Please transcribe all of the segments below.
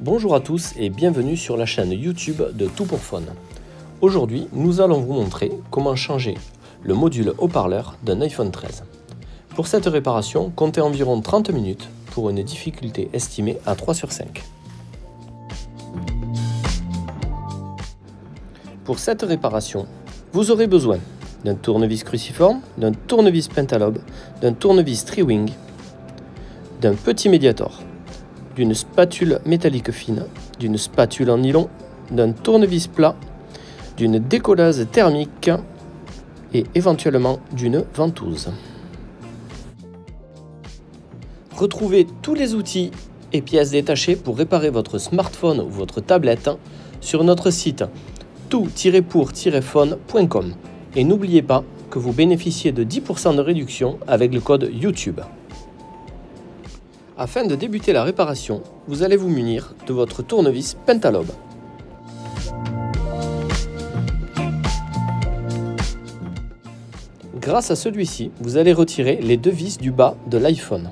Bonjour à tous et bienvenue sur la chaîne YouTube de Tout pour Phone. Aujourd'hui, nous allons vous montrer comment changer le module haut-parleur d'un iPhone 13. Pour cette réparation, comptez environ 30 minutes pour une difficulté estimée à 3 sur 5. Pour cette réparation, vous aurez besoin d'un tournevis cruciforme, d'un tournevis pentalobe, d'un tournevis tri-wing, d'un petit médiator, d'une spatule métallique fine, d'une spatule en nylon, d'un tournevis plat, d'une décollase thermique et éventuellement d'une ventouse. Retrouvez tous les outils et pièces détachées pour réparer votre smartphone ou votre tablette sur notre site tout-pour-phone.com et n'oubliez pas que vous bénéficiez de 10% de réduction avec le code YouTube. Afin de débuter la réparation, vous allez vous munir de votre tournevis pentalobe. Grâce à celui-ci, vous allez retirer les deux vis du bas de l'iPhone.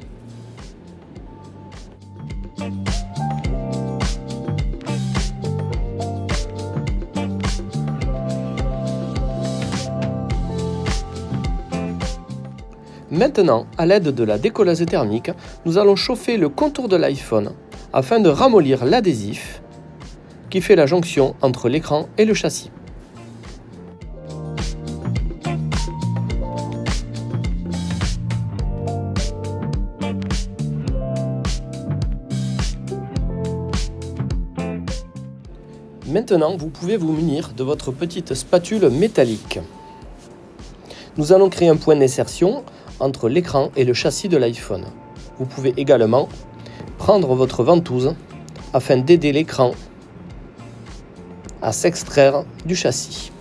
Maintenant, à l'aide de la décollase thermique, nous allons chauffer le contour de l'iPhone afin de ramollir l'adhésif qui fait la jonction entre l'écran et le châssis. Maintenant, vous pouvez vous munir de votre petite spatule métallique. Nous allons créer un point d'insertion entre l'écran et le châssis de l'iPhone. Vous pouvez également prendre votre ventouse afin d'aider l'écran à s'extraire du châssis.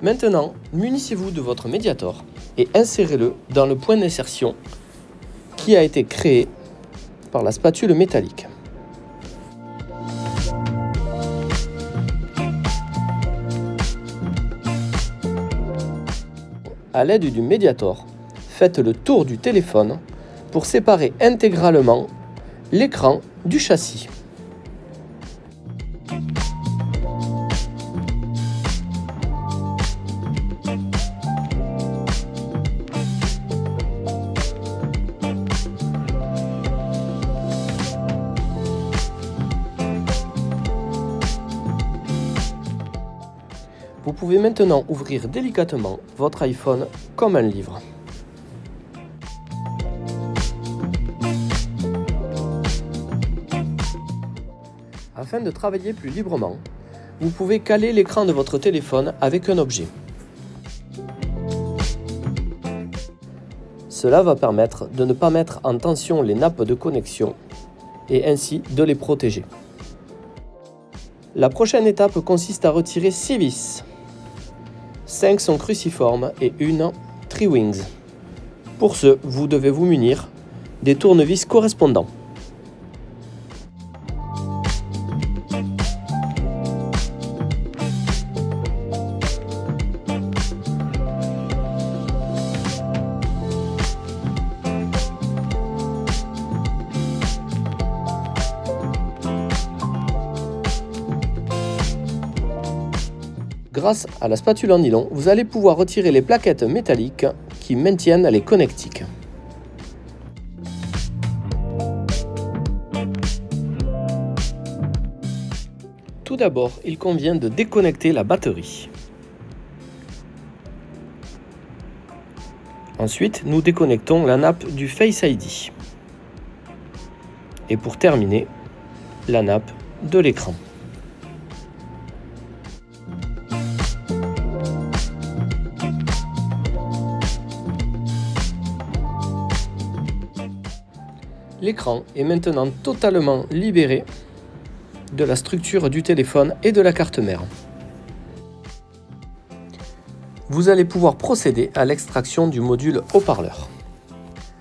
Maintenant, munissez-vous de votre médiator et insérez-le dans le point d'insertion qui a été créé par la spatule métallique. À l'aide du médiator, faites le tour du téléphone pour séparer intégralement l'écran du châssis. Vous pouvez maintenant ouvrir délicatement votre iPhone comme un livre. Afin de travailler plus librement, vous pouvez caler l'écran de votre téléphone avec un objet. Cela va permettre de ne pas mettre en tension les nappes de connexion et ainsi de les protéger. La prochaine étape consiste à retirer 6 vis. 5 sont cruciformes et une tri-wings. Pour ce, vous devez vous munir des tournevis correspondants. Grâce à la spatule en nylon, vous allez pouvoir retirer les plaquettes métalliques qui maintiennent les connectiques. Tout d'abord, il convient de déconnecter la batterie. Ensuite, nous déconnectons la nappe du Face ID. Et pour terminer, la nappe de l'écran. L'écran est maintenant totalement libéré de la structure du téléphone et de la carte mère. Vous allez pouvoir procéder à l'extraction du module haut-parleur.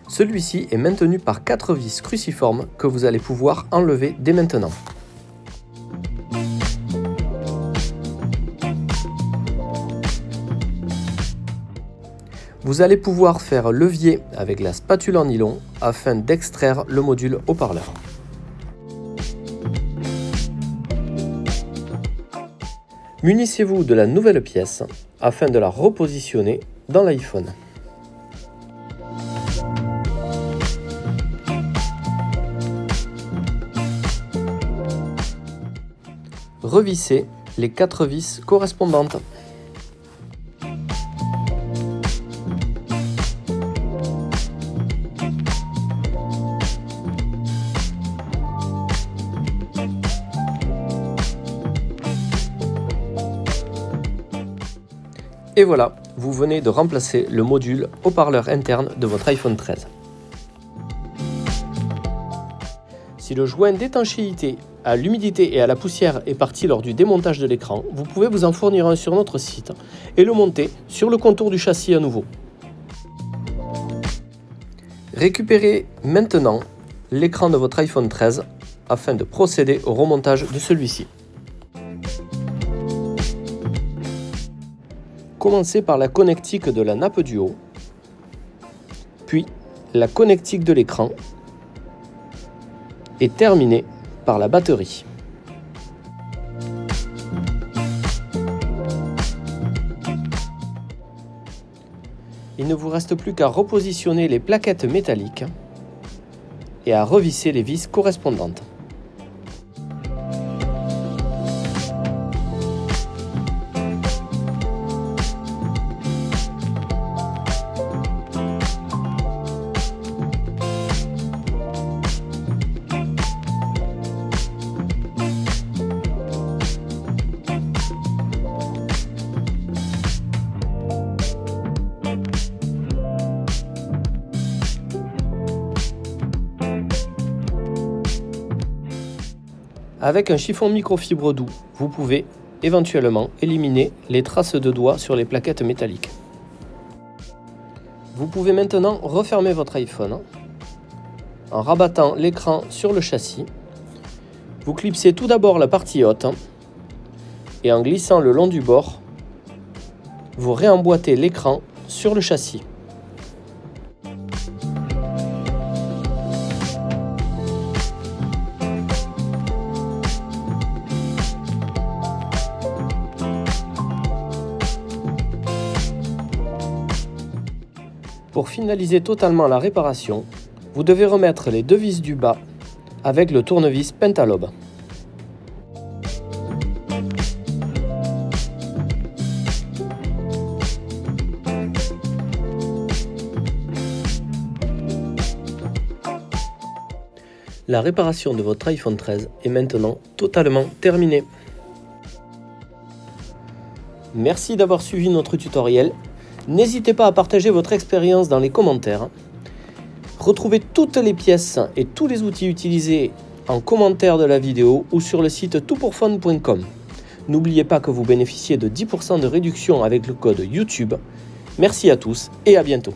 Celui-ci est maintenu par 4 vis cruciformes que vous allez pouvoir enlever dès maintenant. Vous allez pouvoir faire levier avec la spatule en nylon afin d'extraire le module haut-parleur. Munissez-vous de la nouvelle pièce afin de la repositionner dans l'iPhone. Revissez les 4 vis correspondantes. Et voilà, vous venez de remplacer le module haut-parleur interne de votre iPhone 13. Si le joint d'étanchéité à l'humidité et à la poussière est parti lors du démontage de l'écran, vous pouvez vous en fournir un sur notre site et le monter sur le contour du châssis à nouveau. Récupérez maintenant l'écran de votre iPhone 13 afin de procéder au remontage de celui-ci. Commencez par la connectique de la nappe du haut, puis la connectique de l'écran et terminez par la batterie. Il ne vous reste plus qu'à repositionner les plaquettes métalliques et à revisser les vis correspondantes. Avec un chiffon microfibre doux, vous pouvez éventuellement éliminer les traces de doigts sur les plaquettes métalliques. Vous pouvez maintenant refermer votre iPhone en rabattant l'écran sur le châssis. Vous clipsez tout d'abord la partie haute et en glissant le long du bord, vous réemboîtez l'écran sur le châssis. Pour finaliser totalement la réparation, vous devez remettre les 2 vis du bas avec le tournevis Pentalobe. La réparation de votre iPhone 13 est maintenant totalement terminée. Merci d'avoir suivi notre tutoriel. N'hésitez pas à partager votre expérience dans les commentaires. Retrouvez toutes les pièces et tous les outils utilisés en commentaire de la vidéo ou sur le site toutpourfun.com. N'oubliez pas que vous bénéficiez de 10% de réduction avec le code YouTube. Merci à tous et à bientôt.